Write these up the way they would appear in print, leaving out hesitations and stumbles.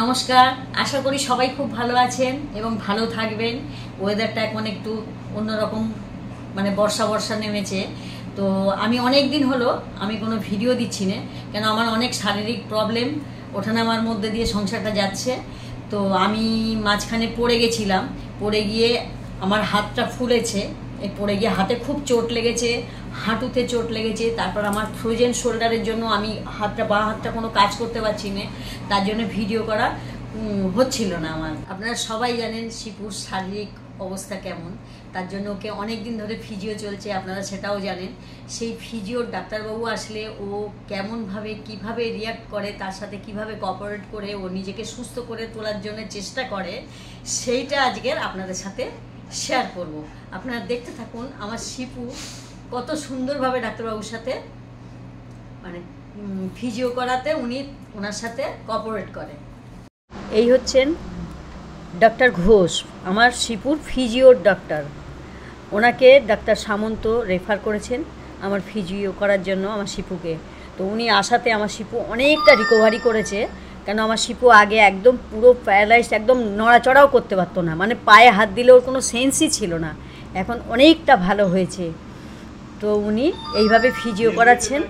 নমস্কার, আশা করি সবাই খুব ভালো আছেন এবং ভালো থাকবেন। ওয়েদারটা এখন একটু অন্যরকম, মানে বর্ষা বর্ষা নেমেছে। তো আমি অনেক দিন হলো আমি কোনো ভিডিও দিচ্ছি না, কেন আমার অনেক শারীরিক প্রবলেম, ওঠানামার মধ্যে দিয়ে সংসারটা যাচ্ছে। তো আমি মাঝখানে পড়ে গেছিলাম, পড়ে গিয়ে আমার হাতটা ফুলেছে, পড়ে গিয়ে হাতে খুব চোট লেগেছে, হাঁটুতে চোট লেগেছে। তারপর আমার ফ্রোজেন শোল্ডারের জন্য আমি বাঁ হাতটা কোনো কাজ করতে পারছি না, তার জন্য ভিডিও করা হচ্ছিল না আমার। আপনারা সবাই জানেন শিপুর শারীরিক অবস্থা কেমন, তার জন্য ওকে অনেক দিন ধরে ফিজিও চলছে, আপনারা সেটাও জানেন। সেই ফিজিওর ডাক্তারবাবু আসলে ও কেমনভাবে কিভাবে রিয়াক্ট করে, তার সাথে কিভাবে কোঅপারেট করে ও নিজেকে সুস্থ করে তোলার জন্য চেষ্টা করে, সেইটা আজকের আপনাদের সাথে শেয়ার করব। আপনারা দেখতে থাকুন আমার শিপু কত সুন্দরভাবে ডাক্তারবাবুর সাথে মানে ফিজিও করাতে ওনার সাথে কোঅপারেট করে। এই হচ্ছেন ডক্টর ঘোষ, আমার শিপুর ফিজিওর ডাক্তার। ওনাকে ডাক্তার সামন্ত রেফার করেছেন আমার ফিজিও করার জন্য আমার শিপুকে। তো উনি আসাতে আমার শিপু অনেকটা রিকভারি করেছে, কেন আমার শিপু আগে একদম পুরো প্যারালাইজড, একদম নড়াচড়াও করতে পারতো না, মানে পায়ে হাত দিলে ওর কোনো সেন্সই ছিল না। এখন অনেকটা ভালো হয়েছে। তো উনি এইভাবে ফিজিও করাচ্ছেন।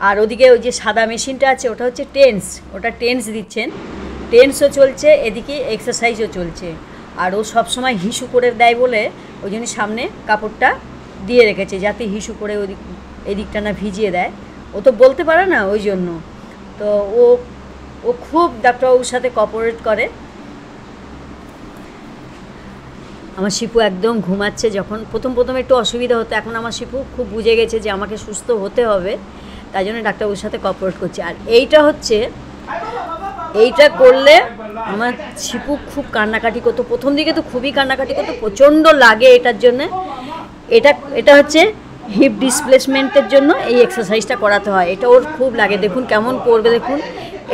আর ওদিকে ওই যে সাদা মেশিনটা আছে ওটা হচ্ছে টেন্স, ওটা টেন্স দিচ্ছেন, টেন্সও চলছে, এদিকে এক্সারসাইজও চলছে। আর ও সবসময় হিসু করে দেয় বলে ওই জন্য সামনে কাপড়টা দিয়ে রেখেছে, যাতে হিসু করে এদিকটা না ভিজিয়ে দেয়। ও তো বলতে পারে না, ওই জন্য। তো ও খুব ডাক্তারবাবুর সাথে কোঅপারেট করে। আমার শিপু একদম ঘুমাচ্ছে। যখন প্রথম একটু অসুবিধা হতো, এখন আমার শিপু খুব বুঝে গেছে যে আমাকে সুস্থ হতে হবে, তাই জন্য ডাক্তারবাবুর সাথে কোঅপারেট করছে। আর এইটা করলে আমার শিপু খুব কান্নাকাটি করতো, প্রথম দিকে তো খুবই কান্নাকাটি করতো, প্রচণ্ড লাগে এটার জন্যে। এটা হচ্ছে হিপ ডিসপ্লেসমেন্টের জন্য এই এক্সারসাইজটা করাতে হয়। এটা ওর খুব লাগে, দেখুন কেমন করবে, দেখুন।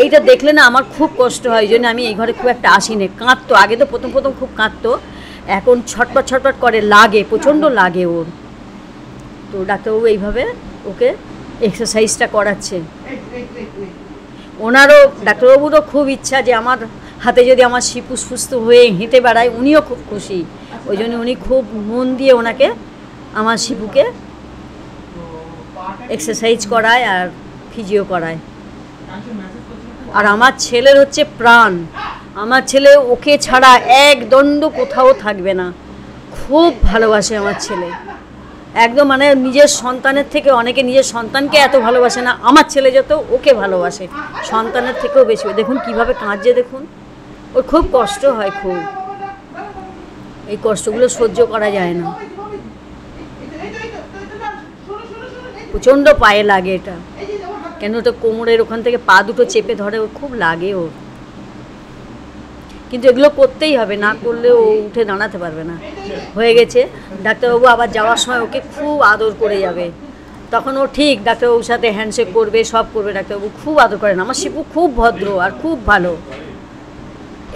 এইটা দেখলে না আমার খুব কষ্ট হয়, এই জন্য আমি এই ঘরে খুব একটা আসি না। কাঁদতো আগে, তো প্রথম খুব কাঁদতো, এখন ছটপট করে, লাগে, প্রচণ্ড লাগে ওর। তো ডাক্তারবাবু এইভাবে ওকে এক্সারসাইজটা করাচ্ছে। ওনারও, ডাক্তারবাবুরও খুব ইচ্ছা যে আমার হাতে যদি আমার শিপু সুস্থ হয়ে হেঁটে বেড়ায়, উনিও খুব খুশি। ওই জন্য উনি খুব মন দিয়ে ওনাকে, আমার শিপুকে এক্সারসাইজ করায় আর ফিজিও করায়। আর আমার ছেলের হচ্ছে প্রাণ, আমার ছেলে ওকে ছাড়া এক দণ্ড কোথাও থাকবে না, খুব ভালোবাসে আমার ছেলে একদম, মানে নিজের সন্তানের থেকে, অনেকে নিজের সন্তানকে এত ভালোবাসে না, আমার ছেলে যত ওকে ভালোবাসে, সন্তানের থেকেও বেশি। দেখুন কিভাবে কাঁদছে, দেখুন। ওর খুব কষ্ট হয়, খুব। এই কষ্টগুলো সহ্য করা যায় না, প্রচণ্ড পায়ে লাগে এটা, কেন ওটা কোমরের ওখান থেকে পা দুটো চেপে ধরে, ওর খুব লাগে ওর। কিন্তু এগুলো করতেই হবে, না করলে ও উঠে দাঁড়াতে পারবে না। হয়ে গেছে, ডাক্তারবাবু আবার যাওয়ার সময় ওকে খুব আদর করে যাবে, তখন ও ঠিক ডাক্তারবাবুর সাথে হ্যান্ডশেক করবে, সব করবে। ডাক্তারবাবু খুব আদর করেন, আমার শিপু খুব ভদ্র আর খুব ভালো।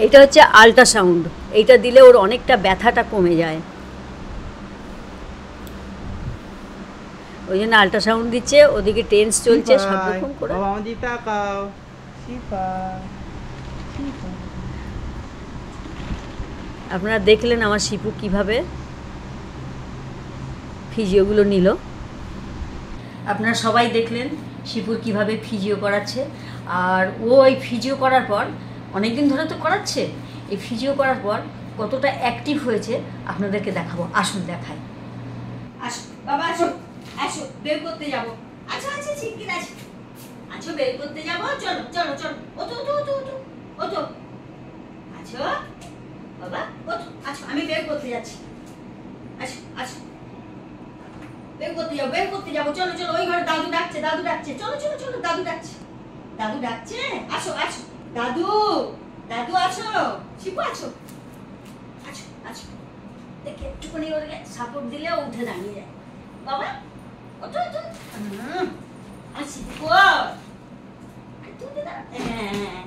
এইটা হচ্ছে আল্ট্রাসাউন্ড, এইটা দিলে ওর অনেকটা ব্যথাটা কমে যায়, ওই জন্য আল্ট্রাসাউন্ড দিচ্ছে। ওদিকে টেন্স চলছে, সব রকম করে। আপনারা দেখলেন আমার শিপু কিভাবে ফিজিওগুলো নিল, আপনারা সবাই দেখলেন শিপুর কিভাবে ফিজিও করাচ্ছে। আর ও এই ফিজিও করার পর, অনেক দিন ধরে তো করাচ্ছে, এই ফিজিও করার পর কতটা অ্যাক্টিভ হয়েছে আপনাদেরকে দেখাবো। আসুন দেখাই। আসো বাবা, আসো আসো, বের করতে যাবো। আচ্ছা আচ্ছা, ঠিক আছে, আচ্ছা বের করতে যাবো, চলো চলো চলো, ওতো ওতো ওতো ওতো ওতো, আচ্ছা বাবা ওতো, আচ্ছা আমি বের করতে যাচ্ছি, আচ্ছা আচ্ছা বের করতে যাবো, চলো চলো। ওই ঘরে দাদু ডাকছে, চলো চলো চলো, দাদু ডাকছে, আসো আসো, দাদু আসো, শিপু আসো, আচ্ছা আচ্ছা, দেখে একটুখানি ওকে সাপোর্ট দিলে ও উঠে দাঁড়িয়ে যায়। বাবা ওতো ওতো, আসি তুমি দাঁড়া, হ্যাঁ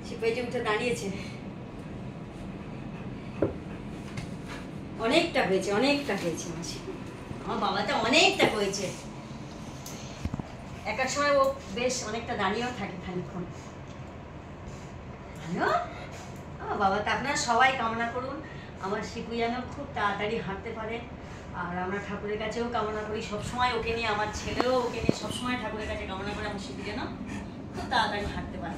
শিপু উঠে দাঁড়িয়েছে। অনেকটা হয়েছে আমার শিপু। আমার বাবাটা অনেকটা হয়েছে। এক এক সময় ও বেশ অনেকটা দাঁড়িয়েও থাকে খানিক্ষণ। হ্যালো, আমার বাবাটা আপনারা সবাই কামনা করুন আমার শিপু যেন খুব তাড়াতাড়ি হাঁটতে পারে। আর আমরা ঠাকুরের কাছেও কামনা করি সবসময় ওকে নিয়ে, আমার ছেলেও ওকে নিয়ে সবসময় ঠাকুরের কাছে কামনা করে আমার শিপু যেন খুব তাড়াতাড়ি হাঁটতে পারে।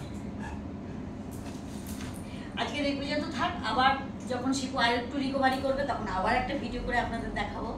আজকের এই পর্যন্ত থাক, আবার যখন শিপু আর একটু রিকভারি করবে তখন আবার একটা ভিডিও করে আপনাদের দেখাবো।